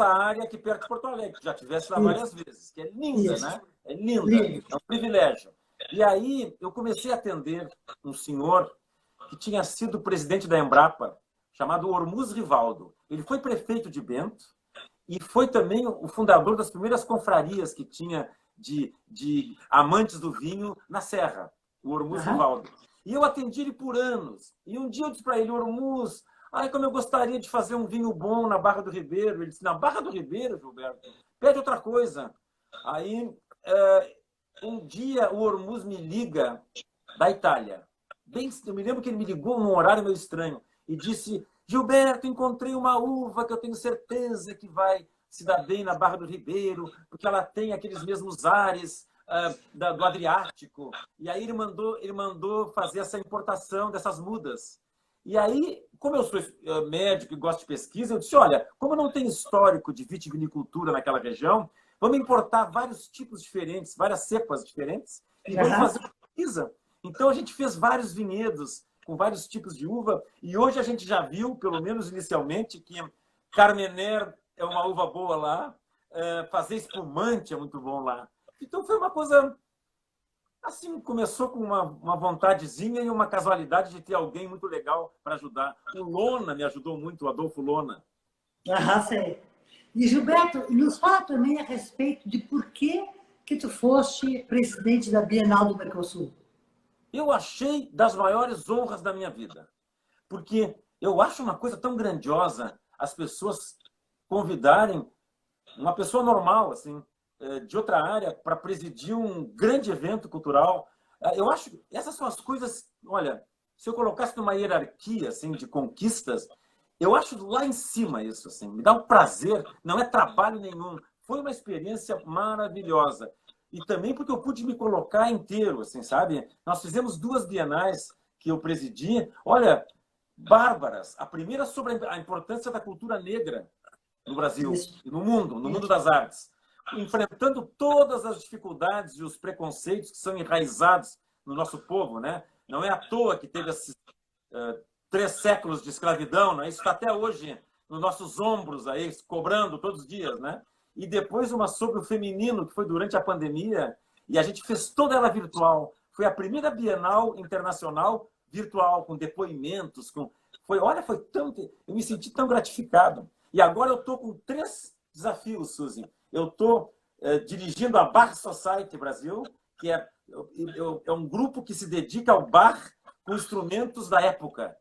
área aqui perto de Porto Alegre, que já tivesse lá várias vezes, que é linda, né? É linda, é um privilégio. E aí eu comecei a atender um senhor que tinha sido presidente da Embrapa, chamado Ormuz Rivaldo. Ele foi prefeito de Bento e foi também o fundador das primeiras confrarias que tinha de amantes do vinho na Serra, o Ormuz Rivaldo. E eu atendi ele por anos. E um dia eu disse para ele, Ormuz, ai, como eu gostaria de fazer um vinho bom na Barra do Ribeiro. Ele disse, na Barra do Ribeiro, Gilberto, pede outra coisa. Aí, um dia o Ormuz me liga da Itália. Eu me lembro que ele me ligou num horário meio estranho e disse, Gilberto, encontrei uma uva que eu tenho certeza que vai se dar bem na Barra do Ribeiro, porque ela tem aqueles mesmos ares do Adriático. E aí ele mandou fazer essa importação dessas mudas. E aí, como eu sou médico e gosto de pesquisa, eu disse, olha, como não tem histórico de vitivinicultura naquela região, vamos importar vários tipos diferentes, várias cepas diferentes, e vamos fazer uma pesquisa. Então, a gente fez vários vinhedos com vários tipos de uva, e hoje a gente já viu, pelo menos inicialmente, que Carmener é uma uva boa lá, fazer espumante é muito bom lá. Então, foi uma coisa... Assim, começou com uma vontadezinha e uma casualidade de ter alguém muito legal para ajudar. O Lona me ajudou muito, o Adolfo Lona. Sei. E, Gilberto, nos fala também a respeito de por que tu foste presidente da Bienal do Mercosul. Eu achei das maiores honras da minha vida. Porque eu acho uma coisa tão grandiosa as pessoas convidarem uma pessoa normal, assim, de outra área, para presidir um grande evento cultural. Eu acho que essas são as coisas... Olha, se eu colocasse numa hierarquia assim, de conquistas, eu acho lá em cima isso. Assim, me dá um prazer, não é trabalho nenhum. Foi uma experiência maravilhosa. E também porque eu pude me colocar inteiro, assim, sabe? Nós fizemos 2 bienais que eu presidi. Olha, bárbaras. A primeira sobre a importância da cultura negra no Brasil e no mundo das artes. Enfrentando todas as dificuldades e os preconceitos que são enraizados no nosso povo, né? Não é à toa que teve esses 3 séculos de escravidão, né? Isso está até hoje nos nossos ombros, aí, cobrando todos os dias, né? E depois uma sobre o feminino, que foi durante a pandemia, e a gente fez toda ela virtual. Foi a primeira Bienal Internacional virtual, com depoimentos, foi tão... Eu me senti tão gratificado. E agora eu estou com 3 desafios, Suzy. Eu estou dirigindo a Bar Society Brasil, que é um grupo que se dedica ao bar com instrumentos da época.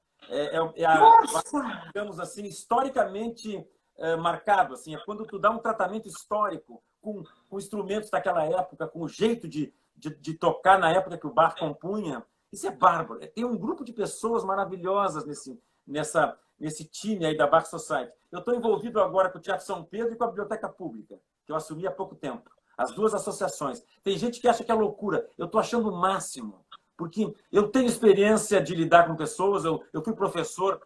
Digamos assim, historicamente marcado. Assim, é quando tu dá um tratamento histórico com instrumentos daquela época, com o jeito de tocar na época que o bar compunha. Isso é bárbaro. Tem um grupo de pessoas maravilhosas nesse time aí da Bar Society. Eu estou envolvido agora com o Teatro São Pedro e com a Biblioteca Pública, que eu assumi há pouco tempo. As 2 associações. Tem gente que acha que é loucura. Eu estou achando o máximo, porque eu tenho experiência de lidar com pessoas. Eu fui professor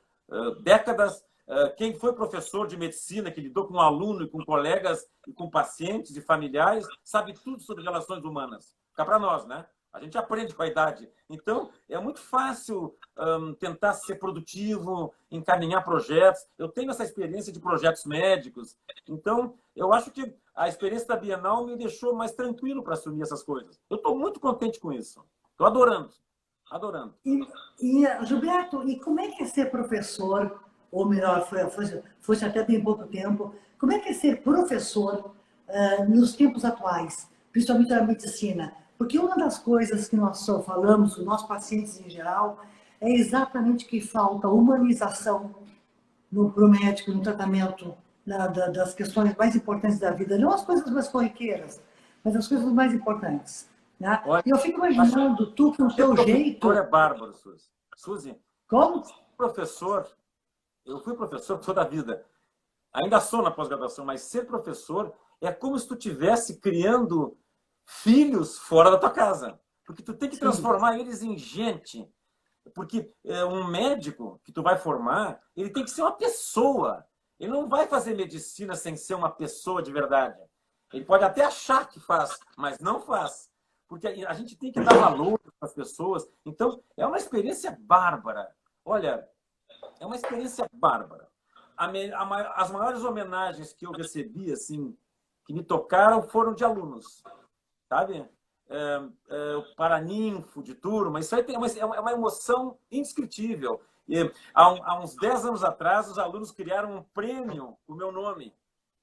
décadas. Quem foi professor de medicina, que lidou com aluno e com colegas e com pacientes e familiares, sabe tudo sobre relações humanas. Fica para nós, né? A gente aprende com a idade. Então, é muito fácil tentar ser produtivo, encaminhar projetos. Eu tenho essa experiência de projetos médicos. Então, eu acho que a experiência da Bienal me deixou mais tranquilo para assumir essas coisas. Eu estou muito contente com isso. Estou adorando. Adorando. Gilberto, e como é que é ser professor, ou melhor, fosse até tem pouco tempo, como é que é ser professor nos tempos atuais, principalmente na medicina? Porque uma das coisas que nós só falamos, os nossos pacientes em geral, é exatamente que falta humanização para o médico, no tratamento das questões mais importantes da vida. Não as coisas mais corriqueiras, mas as coisas mais importantes. Né? E eu fico imaginando, tu com o teu jeito... É bárbaro, Suzy. Suzy, como? Eu fui professor toda a vida. Ainda sou na pós-graduação, mas ser professor é como se tu estivesse criando filhos fora da tua casa. Porque tu tem que transformar eles em gente. Porque um médico que tu vai formar, ele tem que ser uma pessoa. Ele não vai fazer medicina sem ser uma pessoa de verdade. Ele pode até achar que faz, mas não faz. Porque a gente tem que dar valor para as pessoas. Então, é uma experiência bárbara. Olha, é uma experiência bárbara. As maiores homenagens que eu recebi, assim, que me tocaram, foram de alunos. Sabe? O Paraninfo de turma, isso aí é uma emoção indescritível. E, há uns 10 anos atrás, os alunos criaram um prêmio com o meu nome,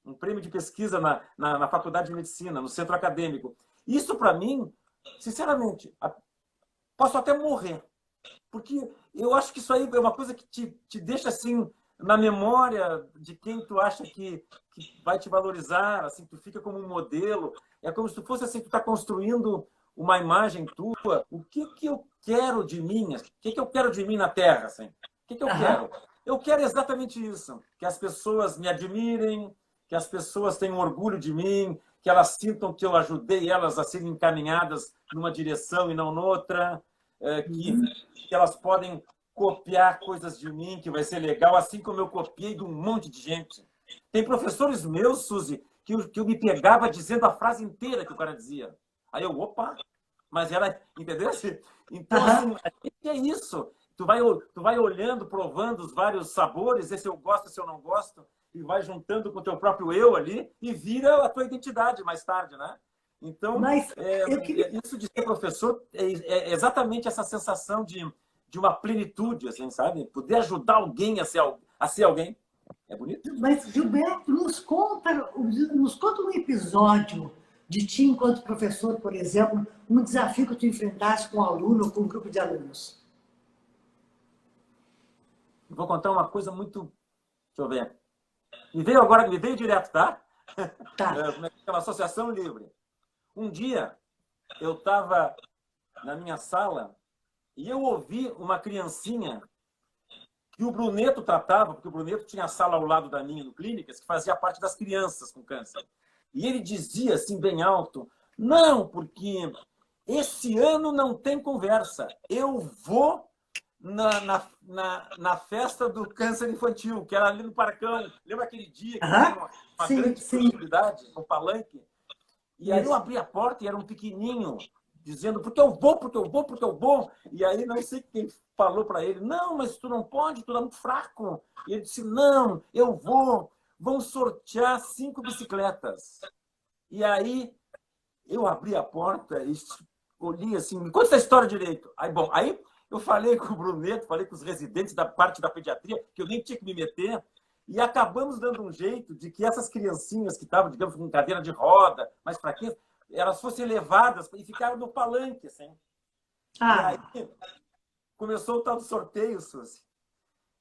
um prêmio de pesquisa na Faculdade de Medicina, no centro acadêmico. Isso, para mim, sinceramente, posso até morrer. Porque eu acho que isso aí é uma coisa que te deixa assim na memória de quem tu acha que vai te valorizar, assim, tu fica como um modelo. É como se tu fosse assim, tu está construindo uma imagem tua. O que que eu quero de mim? O que que eu quero de mim na Terra, assim? O que que eu Aham. quero? Eu quero exatamente isso, que as pessoas me admirem, que as pessoas tenham orgulho de mim, que elas sintam que eu ajudei elas a serem encaminhadas numa direção e não noutra, que elas podem copiar coisas de mim, que vai ser legal, assim como eu copiei de um monte de gente. Tem professores meus, Suzy, que eu me pegava dizendo a frase inteira que o cara dizia. Aí eu, opa, mas era, entendeu? Então, assim, Aham. é isso. Tu vai olhando, provando os vários sabores, esse eu gosto, esse eu não gosto, e vai juntando com o teu próprio eu ali, e vira a tua identidade mais tarde, né? Então, Mas eu queria. isso de ser professor é exatamente essa sensação de uma plenitude, assim, sabe? Poder ajudar alguém a ser alguém. É bonito. Mas, Gilberto, nos conta um episódio de ti enquanto professor, por exemplo, um desafio que tu enfrentaste com um aluno ou com um grupo de alunos. Vou contar uma coisa muito. Deixa eu ver. Me veio agora, me veio direto, tá? Tá. Uma associação livre. Um dia, eu estava na minha sala e eu ouvi uma criancinha que o Bruneto tratava, porque o Bruneto tinha a sala ao lado da minha no Clínicas, que fazia parte das crianças com câncer. E ele dizia assim, bem alto, não, porque esse ano não tem conversa. Eu vou na festa do câncer infantil, que era ali no Parcão. Lembra aquele dia que tinha Aham. uma Sim, grande sim. possibilidade no palanque? E aí eu Isso. abri a porta e era um pequenininho, dizendo, porque eu vou, porque eu vou, porque eu vou. E aí não sei quem falou para ele, não, mas tu não pode, tu é muito fraco. E ele disse, não, eu vou, vão sortear 5 bicicletas. E aí eu abri a porta e olhei assim, me conta essa história direito. Aí, bom, aí eu falei com o Bruneto, falei com os residentes da parte da pediatria, que eu nem tinha que me meter, e acabamos dando um jeito de que essas criancinhas que estavam, digamos, com cadeira de roda, mais fraquinhas, elas fossem levadas e ficaram no palanque, assim. E aí Ah, começou o tal do sorteio, Suzy.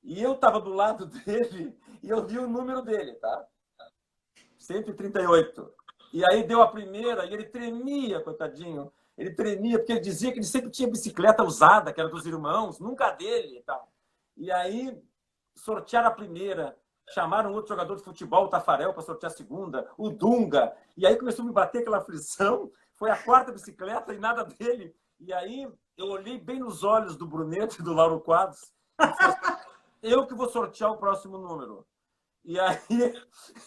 E eu estava do lado dele e eu vi o número dele, tá? 138. E aí deu a primeira e ele tremia, coitadinho. Ele tremia porque ele dizia que ele sempre tinha bicicleta usada, que era dos irmãos, nunca dele e tal. E aí sortearam a primeira, chamaram outro jogador de futebol, o Tafarel, para sortear a segunda, o Dunga. E aí começou a me bater aquela aflição. Foi a quarta bicicleta e nada dele. E aí eu olhei bem nos olhos do Bruneto e do Lauro Quadros e disse assim, eu que vou sortear o próximo número. E aí,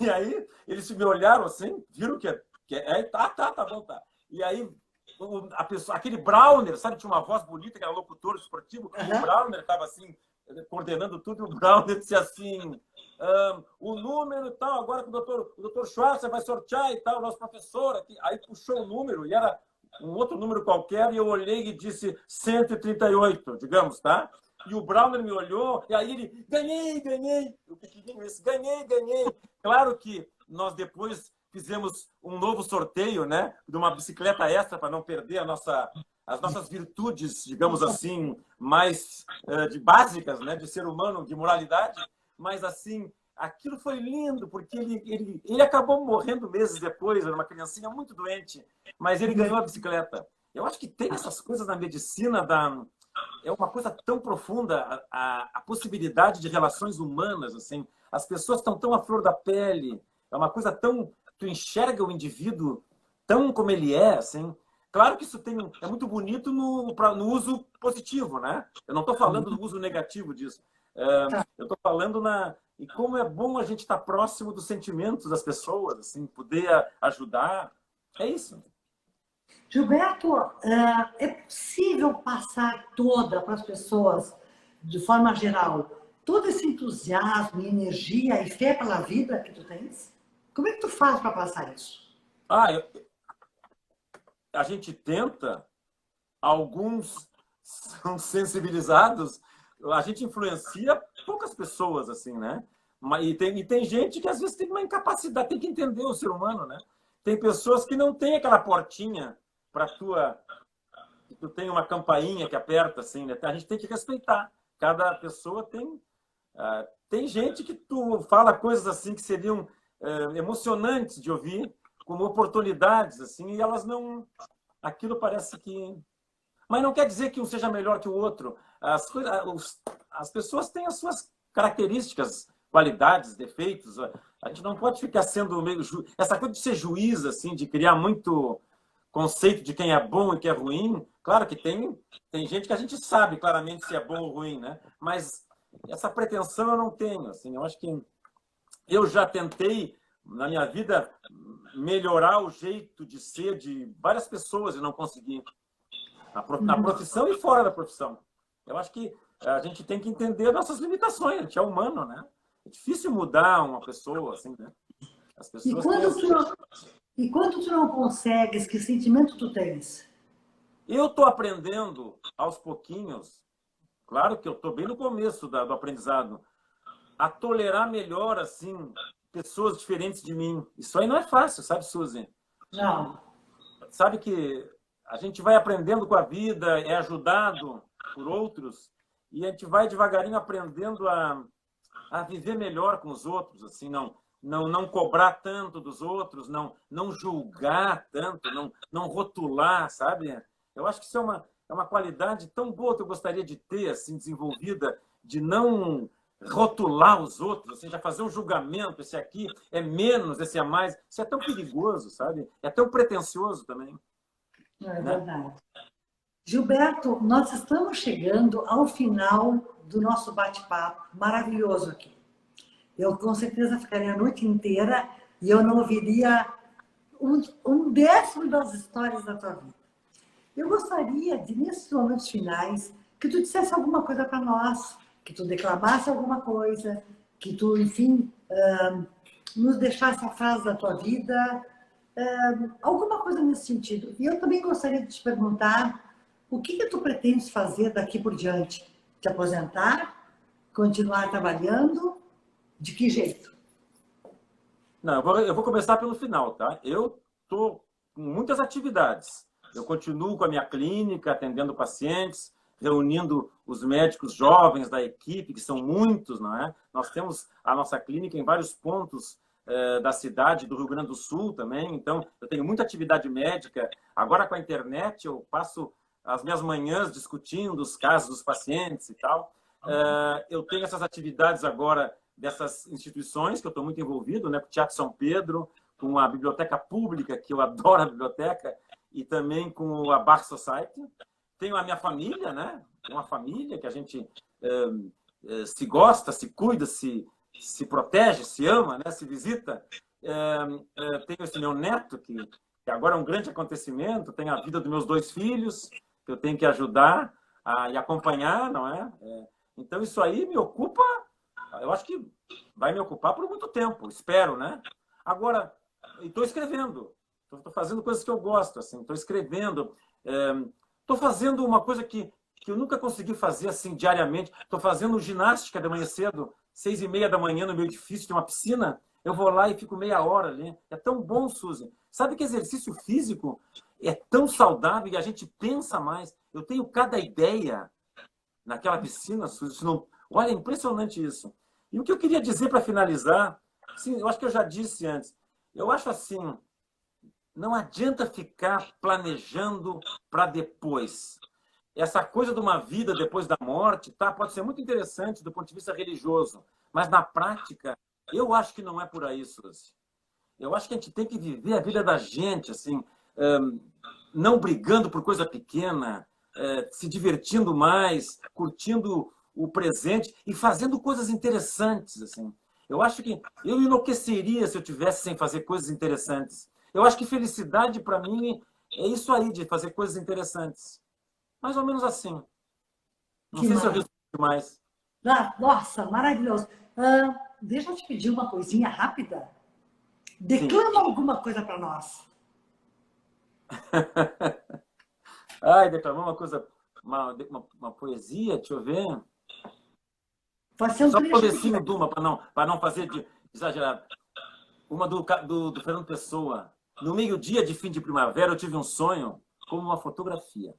e aí eles me olharam assim, viram tá bom, tá. E aí a pessoa, aquele Browner, sabe, tinha uma voz bonita, que era locutor esportivo, o aham. Browner estava assim, coordenando tudo, e o Browner disse assim, o número e tal, agora que o doutor Schwarzer vai sortear e tal, o nosso professor aqui. Aí puxou o número, e era um outro número qualquer, e eu olhei e disse 138, digamos, tá? E o Browner me olhou, e aí ele, ganhei, o pequenininho esse, ganhei. Claro que nós depois fizemos um novo sorteio, né, de uma bicicleta extra para não perder as nossas virtudes, digamos assim, mais de básicas, né, de ser humano, de moralidade, mas assim, aquilo foi lindo, porque ele acabou morrendo meses depois, era uma criancinha muito doente, mas ele ganhou a bicicleta. Eu acho que tem essas coisas na medicina é uma coisa tão profunda a possibilidade de relações humanas, assim. As pessoas estão tão à flor da pele, é uma coisa tão tu enxerga o indivíduo tão como ele é, assim. Claro que isso é muito bonito no uso positivo, né? Eu não estou falando do uso negativo disso. Eu estou falando e como é bom a gente estar próximo dos sentimentos das pessoas, assim, poder ajudar. É isso. Gilberto, é possível passar toda para as pessoas, de forma geral, todo esse entusiasmo, energia e fé pela vida que tu tens? Como é que tu faz para passar isso? Ah, a gente tenta, alguns são sensibilizados, a gente influencia poucas pessoas, assim, né? E tem gente que às vezes tem uma incapacidade, tem que entender o ser humano, né? Tem pessoas que não têm aquela portinha para tu tem uma campainha que aperta, assim, né? A gente tem que respeitar. Cada pessoa tem... tem gente que tu fala coisas assim que seriam emocionantes de ouvir, como oportunidades, assim, e elas não... Aquilo parece que... Mas não quer dizer que um seja melhor que o outro. As pessoas têm as suas características, qualidades, defeitos. A gente não pode ficar sendo meio... Essa coisa de ser juiz, assim, de criar muito conceito de quem é bom e quem é ruim. Claro que tem gente que a gente sabe claramente se é bom ou ruim, né? Mas essa pretensão eu não tenho. Assim, eu acho que eu já tentei, na minha vida, melhorar o jeito de ser de várias pessoas e não consegui. Na profissão e fora da profissão. Eu acho que a gente tem que entender nossas limitações. A gente é humano, né? É difícil mudar uma pessoa, assim, né? As pessoas E quando tu não consegues, que sentimento tu tens? Eu estou aprendendo aos pouquinhos, claro que eu estou bem no começo do aprendizado, a tolerar melhor, assim, pessoas diferentes de mim. Isso aí não é fácil, sabe, Suzy? Não. Sabe que a gente vai aprendendo com a vida, é ajudado por outros, e a gente vai devagarinho aprendendo a viver melhor com os outros, assim, não cobrar tanto dos outros, não julgar tanto, não rotular, sabe? Eu acho que isso é uma qualidade tão boa que eu gostaria de ter, assim, desenvolvida, de não rotular os outros, assim, já fazer um julgamento, esse aqui é menos, esse é mais. Isso é tão perigoso, sabe? É tão pretensioso também. É verdade. Gilberto, nós estamos chegando ao final do nosso bate-papo maravilhoso aqui. Eu com certeza ficaria a noite inteira e eu não ouviria um décimo das histórias da tua vida. Eu gostaria de, nesses momentos finais, que tu dissesse alguma coisa para nós, que tu declamasse alguma coisa, que tu, enfim, nos deixasse a frase da tua vida, alguma coisa nesse sentido. E eu também gostaria de te perguntar o que tu pretendes fazer daqui por diante? Te aposentar? Continuar trabalhando? De que jeito? Não, eu vou começar pelo final, tá? Eu estou com muitas atividades. Eu continuo com a minha clínica, atendendo pacientes, reunindo os médicos jovens da equipe, que são muitos, não é? Nós temos a nossa clínica em vários pontos da cidade do Rio Grande do Sul também, então eu tenho muita atividade médica. Agora com a internet eu passo as minhas manhãs discutindo os casos dos pacientes e tal. Eu tenho essas atividades agora dessas instituições que eu estou muito envolvido, né? Com o Teatro São Pedro, com a Biblioteca Pública, que eu adoro a biblioteca, e também com a Bach Society. Tenho a minha família, né? Uma família que a gente se gosta, se cuida, se protege, se ama, né? Se visita. Tenho esse meu neto, que agora é um grande acontecimento. Tenho a vida dos meus 2 filhos, que eu tenho que ajudar e acompanhar, não é? Então, isso aí me ocupa, eu acho que vai me ocupar por muito tempo, espero, né? Agora, estou escrevendo, estou fazendo coisas que eu gosto, assim, estou escrevendo, estou fazendo uma coisa que eu nunca consegui fazer assim diariamente. Estou fazendo ginástica de manhã cedo, 6h30 da manhã, no meu edifício, tem uma piscina. Eu vou lá e fico meia hora ali. É tão bom, Suzy. Sabe que exercício físico é tão saudável e a gente pensa mais. Eu tenho cada ideia naquela piscina, Suzy. Olha, é impressionante isso. E o que eu queria dizer para finalizar, assim, eu acho que eu já disse antes, eu acho assim, não adianta ficar planejando para depois. Essa coisa de uma vida depois da morte, tá, pode ser muito interessante do ponto de vista religioso, mas na prática, eu acho que não é por aí, Suzy. Eu acho que a gente tem que viver a vida da gente, assim, não brigando por coisa pequena, se divertindo mais, curtindo o presente e fazendo coisas interessantes, assim. Eu acho que eu enlouqueceria se eu tivesse sem fazer coisas interessantes. Eu acho que felicidade, para mim, é isso aí, de fazer coisas interessantes. Mais ou menos assim. Não sei se eu respondi mais. Nossa, maravilhoso. Deixa eu te pedir uma coisinha rápida. Declama alguma coisa para nós. Ai, declamar uma coisa, uma poesia, deixa eu ver. Pode ser um só um comecinho de uma, para não fazer de exagerado. Uma do Fernando Pessoa. No meio-dia de fim de primavera, eu tive um sonho como uma fotografia.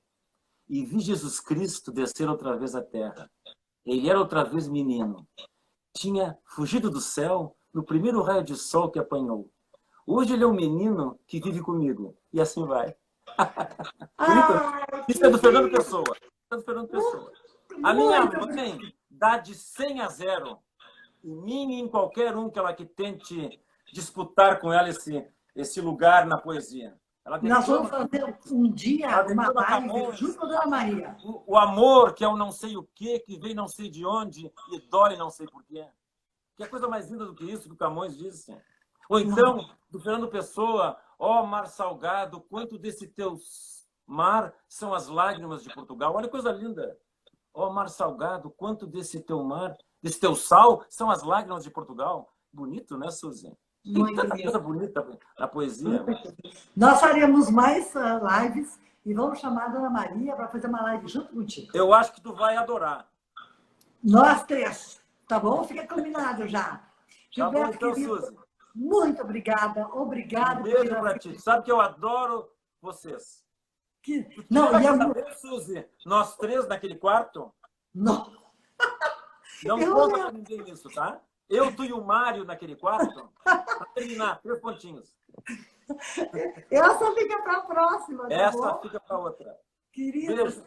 E vi Jesus Cristo descer outra vez à terra. Ele era outra vez menino. Tinha fugido do céu no primeiro raio de sol que apanhou. Hoje ele é um menino que vive comigo. E assim vai. Isso é do Fernando Pessoa. É do Fernando Pessoa. A minha mãe dá de 100 a 0. Em mim e em qualquer um que ela que tente disputar com ela esse lugar na poesia. Nós vamos fazer um dia uma live junto com a Dona Maria. O amor, que é o não sei o quê, que vem não sei de onde e dói não sei porquê. Que é coisa mais linda do que isso que o Camões disse. Ou então, do Fernando Pessoa, ó mar salgado, quanto desse teu mar são as lágrimas de Portugal. Olha que coisa linda. Ó mar salgado, quanto desse teu mar, desse teu sal são as lágrimas de Portugal. Bonito, né, Suzy? Tem tanta coisa bonita na poesia. Nós faremos mais lives e vamos chamar a Dona Maria para fazer uma live junto contigo. Eu acho que tu vai adorar. Nós três, tá bom? Fica combinado já. Gilberto, tá bom, então, querido, Suzy. Muito obrigada. Obrigada. Um beijo para ti. Sabe que eu adoro vocês. Não, Suzy, nós três naquele quarto? Não. Não conta com ninguém nisso, tá? Eu, tu e o Mário naquele quarto, para terminar, 3 pontinhos. Essa fica para a próxima, tá Essa bom? fica para outra. Querido, beijo.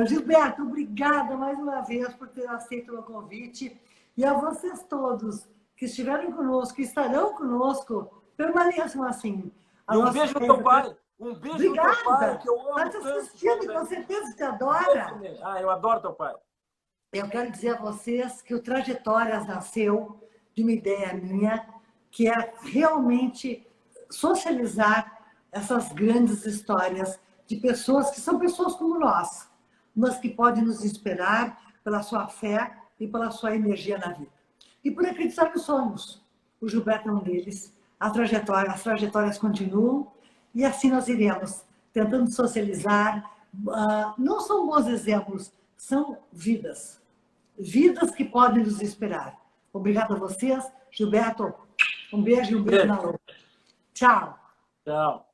Gilberto, obrigada mais uma vez por ter aceito o convite. E a vocês todos que estiveram conosco, que estarão conosco, permaneçam assim. E um beijo no teu pai. Um beijo obrigada. No teu pai, que eu amo. Está te assistindo, com certeza te adora. Eu adoro teu pai. Eu quero dizer a vocês que o Trajetórias nasceu de uma ideia minha, que é realmente socializar essas grandes histórias de pessoas que são pessoas como nós, mas que podem nos inspirar pela sua fé e pela sua energia na vida. E por acreditar nos sonhos. O Gilberto é um deles. As trajetórias continuam e assim nós iremos, tentando socializar. Não são bons exemplos, são vidas. Vidas que podem nos inspirar. Obrigada a vocês. Gilberto, um beijo e um beijo na outra. Tchau. Tchau.